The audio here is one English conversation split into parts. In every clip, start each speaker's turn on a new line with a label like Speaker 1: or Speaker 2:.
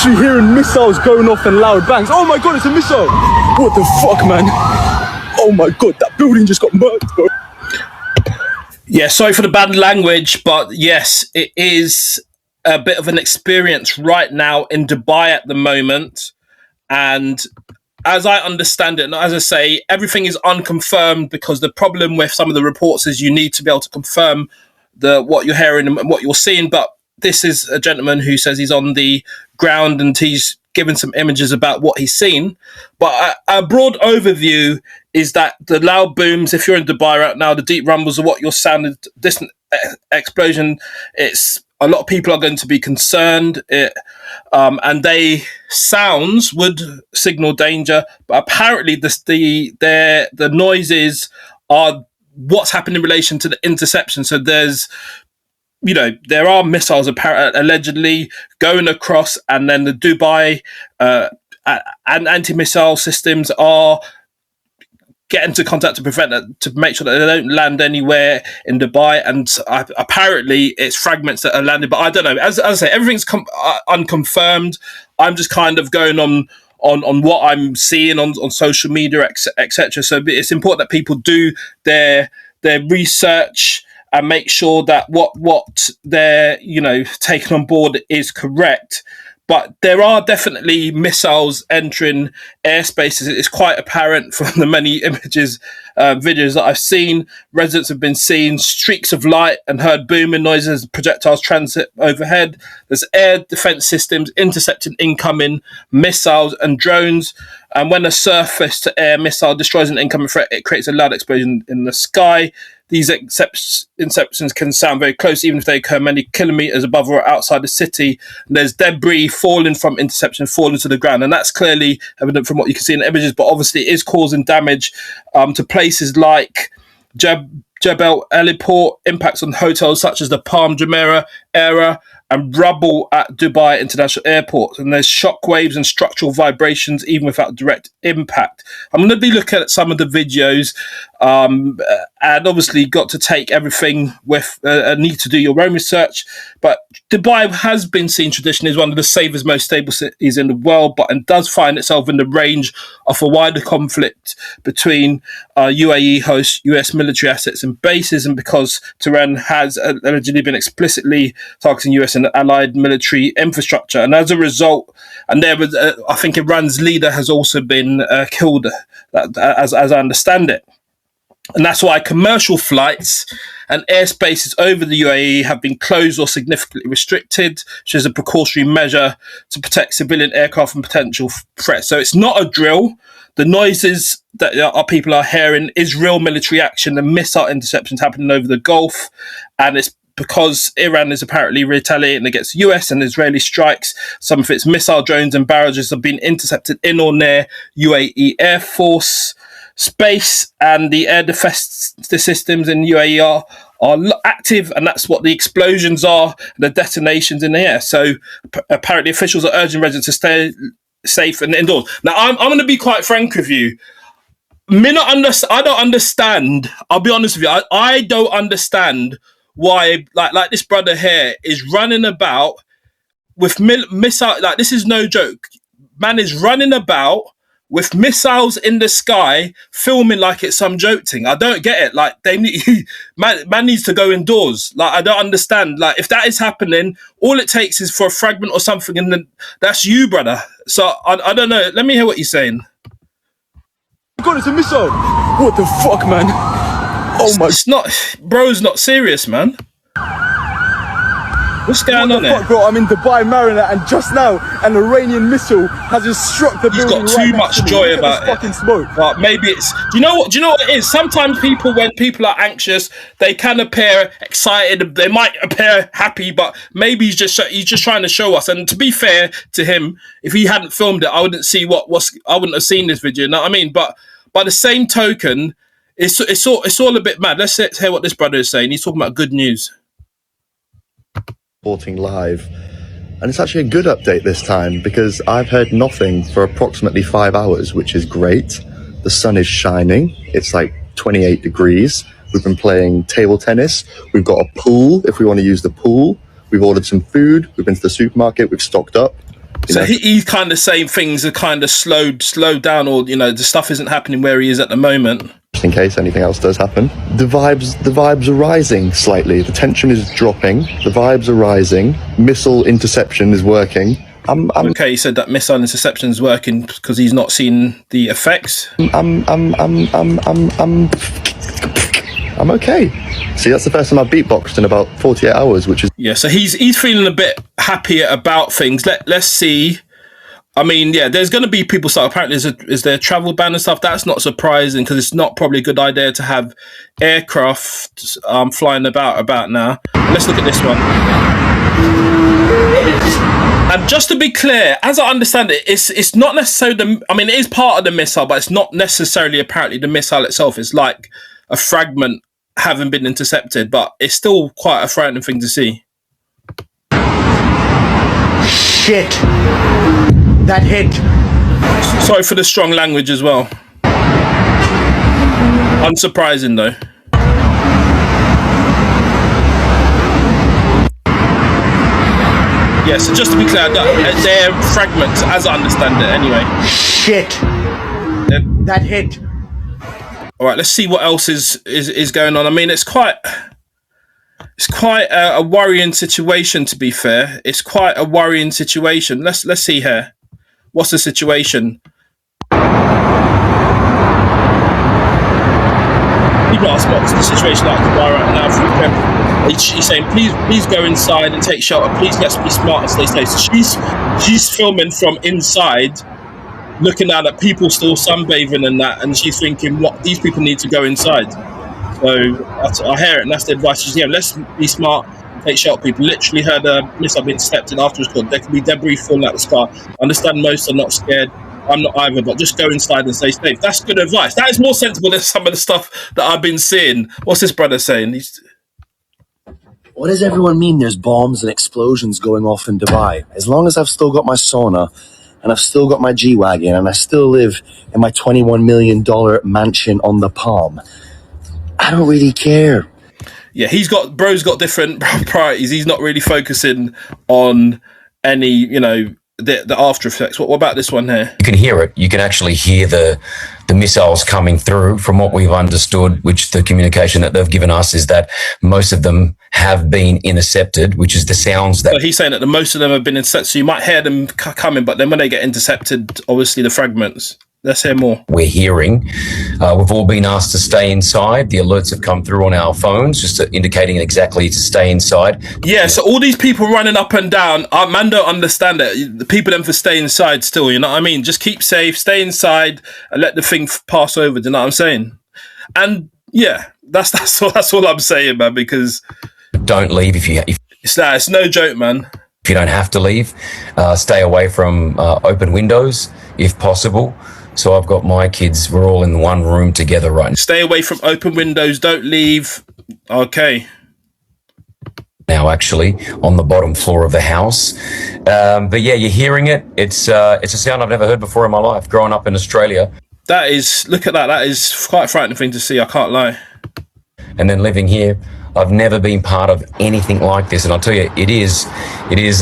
Speaker 1: literally hearing missiles going off and loud bangs. Oh my god, it's a missile! What the fuck, man? Oh my god, that building just got murdered, bro.
Speaker 2: Yeah, sorry for the bad language, but yes, it is a bit of an experience right now in Dubai at the moment. And as I understand it, and as I say, everything is unconfirmed because the problem with some of the reports is you need to be able to confirm what you're hearing and what you're seeing. But this is a gentleman who says he's on the ground and he's given some images about what he's seen. But a broad overview is that the loud booms, if you're in Dubai right now, the deep rumbles of what you're sounding, distant explosion, it's a lot of people are going to be concerned, and they sounds would signal danger. But apparently, the noises are what's happened in relation to the interception. So there's, there are missiles allegedly going across, and then the Dubai and anti-missile systems are get into contact to prevent it, to make sure that they don't land anywhere in Dubai. And apparently it's fragments that are landed, but I don't know. As I say, everything's unconfirmed. I'm just kind of going on what I'm seeing on social media, etc. So it's important that people do their research and make sure that what they're taking on board is correct. But there are definitely missiles entering airspaces. It's quite apparent from the many images, videos that I've seen. Residents have been seeing streaks of light and heard booming noises as projectiles transit overhead. There's air defense systems intercepting incoming missiles and drones. And when a surface-to-air missile destroys an incoming threat, it creates a loud explosion in the sky. These interceptions can sound very close, even if they occur many kilometers above or outside the city. And there's debris falling from interception, falling to the ground. And that's clearly evident from what you can see in the images, but obviously it is causing damage to places like Jebel Heliport, impacts on hotels such as the Palm Jumeirah area, and rubble at Dubai International Airport. And there's shockwaves and structural vibrations even without direct impact. I'm going to be looking at some of the videos, and obviously got to take everything with a need to do your own research. But Dubai has been seen traditionally as one of the safest, most stable cities in the world, and does find itself in the range of a wider conflict between UAE hosts US military assets and bases, and because Tehran has allegedly been explicitly targeting US and allied military infrastructure. And as a result, and there was, I think Iran's leader has also been killed, as I understand it. And that's why commercial flights and airspaces over the UAE have been closed or significantly restricted, which is a precautionary measure to protect civilian aircraft from potential threats. So it's not a drill. The noises that our people are hearing is real military action and missile interceptions happening over the Gulf. And it's because Iran is apparently retaliating against US and Israeli strikes. Some of its missile drones and barrages have been intercepted in or near UAE Air Force space, and the air defense systems in UAE are active, and that's what the explosions are, the detonations in the air. So apparently officials are urging residents to stay safe and indoors. Now, I'm going to be quite frank with you. I don't understand. I'll be honest with you. I don't understand why, like this brother here is running about with missile. Like, this is no joke. Man is running about with missiles in the sky, filming like it's some joke thing. I don't get it. Like, man needs to go indoors. Like, I don't understand. Like, if that is happening, all it takes is for a fragment or something, and then that's you, brother. So I don't know. Let me hear what you're saying.
Speaker 1: God, it's a missile! What the fuck, man? Oh my!
Speaker 2: It's not, bro's not serious, man. What's going on there?
Speaker 1: Fuck, bro, I'm in Dubai Marina, and just now an Iranian missile has just struck the building.
Speaker 2: He's got too much joy about it.
Speaker 1: Fucking smoke.
Speaker 2: But maybe it's. Do you know what it is? Sometimes when people are anxious, they can appear excited. They might appear happy, but maybe he's just trying to show us. And to be fair to him, if he hadn't filmed it, I wouldn't see I wouldn't have seen this video. You know what I mean? But by the same token, it's all a bit mad. Let's hear what this brother is saying. He's talking about good news.
Speaker 3: Reporting live, and it's actually a good update this time because I've heard nothing for approximately 5 hours, which is great. The sun is shining. It's like 28 degrees. We've been playing table tennis. We've got a pool if we want to use the pool. We've ordered some food. We've been to the supermarket. We've stocked up. You
Speaker 2: So
Speaker 3: know,
Speaker 2: he's kind of saying things are kind of slowed down, or the stuff isn't happening where he is at the moment.
Speaker 3: just in case anything else does happen. The vibes are rising slightly. The tension is dropping. The vibes are rising. Missile interception is working.
Speaker 2: Okay, he said that missile interception is working because he's not seen the effects.
Speaker 3: I'm okay. See, that's the first time I've beatboxed in about 48 hours, which is
Speaker 2: Yeah, so he's feeling a bit happier about things. Let's see. I mean, yeah, there's going to be people start. Apparently, is there a travel ban and stuff? That's not surprising because it's not probably a good idea to have aircraft flying about now. Let's look at this one. And just to be clear, as I understand it, it's not necessarily it is part of the missile, but it's not necessarily apparently the missile itself. It's like a fragment having been intercepted, but it's still quite a frightening thing to see.
Speaker 4: Shit. That hit.
Speaker 2: Sorry for the strong language as well. Unsurprising though. Yeah, so just to be clear, they're fragments, as I understand it anyway.
Speaker 4: Shit. That hit.
Speaker 2: All right, let's see what else is going on. I mean, it's quite a worrying situation, to be fair. It's quite a worrying situation. Let's see here. What's the situation? People ask what's the situation like right now. She's saying, please go inside and take shelter. Please, let's be smart and stay safe. So she's filming from inside, looking out at people still sunbathing and that, and she's thinking, what, these people need to go inside. So I hear it, and that's the advice. She's let's be smart, take shelter. People literally heard a missile being intercepted afterwards. There could be debris falling out the sky. I understand most are not scared. I'm not either, but just go inside and stay safe. That's good advice. That is more sensible than some of the stuff that I've been seeing. What's this brother saying?
Speaker 5: What does everyone mean there's bombs and explosions going off in Dubai? As long as I've still got my sauna and I've still got my G-Wagon and I still live in my $21 million mansion on the Palm, I don't really care.
Speaker 2: Yeah, bro's got different priorities. He's not really focusing on any, the after effects. What about this one here?
Speaker 6: You can hear it. You can actually hear the missiles coming through. From what we've understood, which the communication that they've given us is that most of them have been intercepted, which is the sounds that...
Speaker 2: So he's saying that most of them have been intercepted, so you might hear them coming, but then when they get intercepted, obviously the fragments. Let's hear more.
Speaker 6: We're hearing. We've all been asked to stay inside. The alerts have come through on our phones, just indicating exactly to stay inside.
Speaker 2: Yeah, so all these people running up and down, man don't understand it. The people them for stay inside still, you know what I mean? Just keep safe, stay inside, and let the thing pass over, do you know what I'm saying? And yeah, that's all I'm saying, man, because...
Speaker 6: Don't leave if
Speaker 2: it's no joke, man.
Speaker 6: If you don't have to leave, stay away from open windows, if possible. So I've got my kids, we're all in one room together right now.
Speaker 2: Stay away from open windows, don't leave. Okay.
Speaker 6: Now, actually, on the bottom floor of the house. But yeah, you're hearing it. It's a sound I've never heard before in my life, growing up in Australia.
Speaker 2: Look at that. That is quite a frightening thing to see, I can't lie.
Speaker 6: And then living here, I've never been part of anything like this. And I'll tell you, it is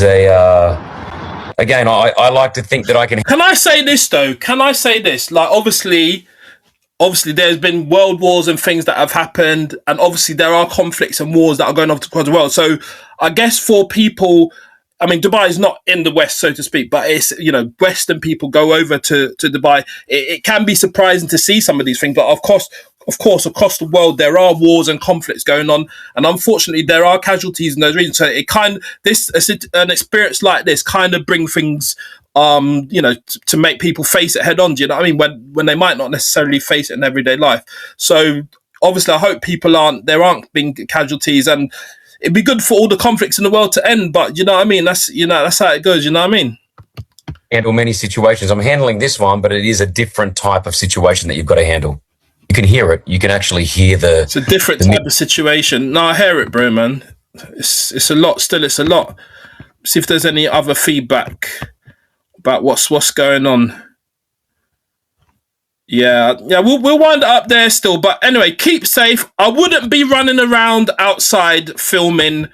Speaker 6: a... Again, I like to think that I can...
Speaker 2: Can I say this, though? Like, obviously, there's been world wars and things that have happened, and obviously there are conflicts and wars that are going on across the world. So I guess for people... I mean, Dubai is not in the West, so to speak, but it's, Western people go over to Dubai. It can be surprising to see some of these things, but of course, across the world, there are wars and conflicts going on. And unfortunately, there are casualties in those regions. So an experience like this kind of bring things, to make people face it head on. Do you know what I mean? When they might not necessarily face it in everyday life. So obviously, I hope there aren't being casualties, and it'd be good for all the conflicts in the world to end, but you know what I mean? That's how it goes, you know what I mean?
Speaker 6: Handle many situations. I'm handling this one, but it is a different type of situation that you've got to handle. You can hear it. You can actually hear
Speaker 2: It's a different type of situation. No, I hear it, bro, man. It's a lot still. It's a lot. See if there's any other feedback about what's going on. Yeah, we'll wind it up there still. But anyway, keep safe. I wouldn't be running around outside filming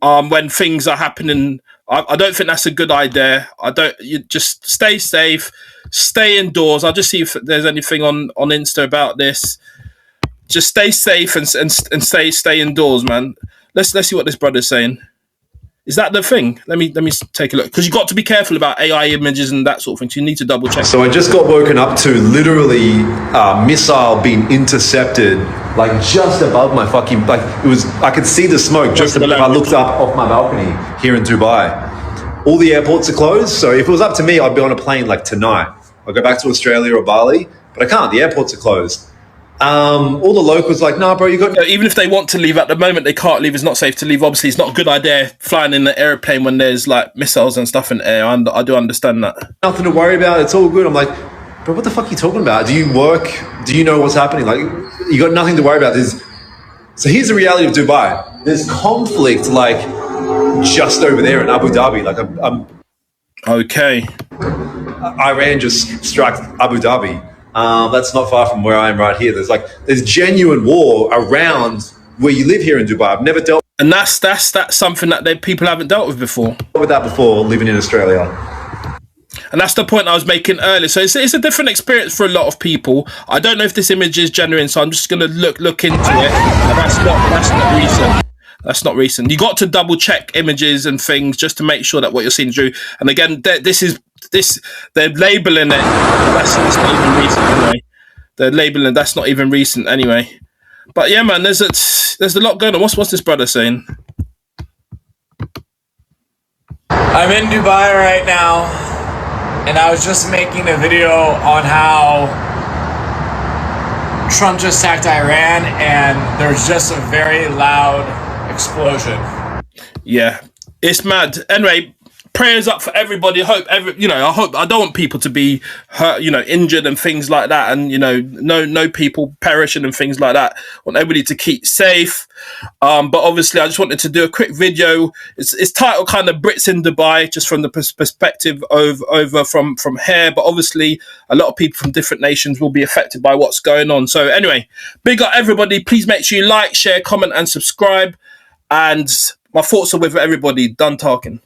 Speaker 2: when things are happening I don't think that's a good idea. You just stay safe, stay indoors. I'll just see if there's anything on Insta about this. Just stay safe and stay indoors, man. Let's see what this brother's saying. Is that the thing? Let me take a look, because you've got to be careful about AI images and that sort of thing. So you need to double check.
Speaker 7: So I just got woken up to literally missile being intercepted, like just above my fucking, like it was, I could see the smoke just if I looked up off my balcony here in Dubai. All the airports are closed, so if it was up to me, I'd be on a plane like tonight. I'll go back to Australia or Bali, but I can't. The airports are closed. All the locals like, nah, bro, you got...
Speaker 2: Even if they want to leave at the moment, they can't leave. It's not safe to leave. Obviously, it's not a good idea flying in the airplane when there's like missiles and stuff in the air. I do understand that.
Speaker 7: Nothing to worry about. It's all good. I'm like, bro, what the fuck are you talking about? Do you work? Do you know what's happening? Like, you got nothing to worry about. So here's the reality of Dubai. There's conflict like just over there in Abu Dhabi. Like,
Speaker 2: Okay.
Speaker 7: Iran just struck Abu Dhabi. That's not far from where I am right here. There's genuine war around where you live here in Dubai. I've never dealt
Speaker 2: And that's something that people haven't dealt with before.
Speaker 7: with that before living in Australia.
Speaker 2: And that's the point I was making earlier. So it's a different experience for a lot of people. I don't know if this image is genuine, so I'm just going to look into it. And that's not recent. That's not recent. You got to double check images and things just to make sure that what you're seeing is true. And again, they're labeling it. That's not even recent anyway. They're labeling that's not even recent anyway. But yeah, man, there's a lot going on. What's this brother saying?
Speaker 8: I'm in Dubai right now, and I was just making a video on how Trump just attacked Iran, and there's just a very loud explosion.
Speaker 2: Yeah, it's mad. Anyway, prayers up for everybody. I don't want people to be hurt, injured and things like that, and no people perishing and things like that. I want everybody to keep safe. But obviously, I just wanted to do a quick video. It's titled kind of Brits in Dubai, just from the perspective over from here. But obviously, a lot of people from different nations will be affected by what's going on. So anyway, big up everybody. Please make sure you like, share, comment, and subscribe. And my thoughts are with everybody. Done talking.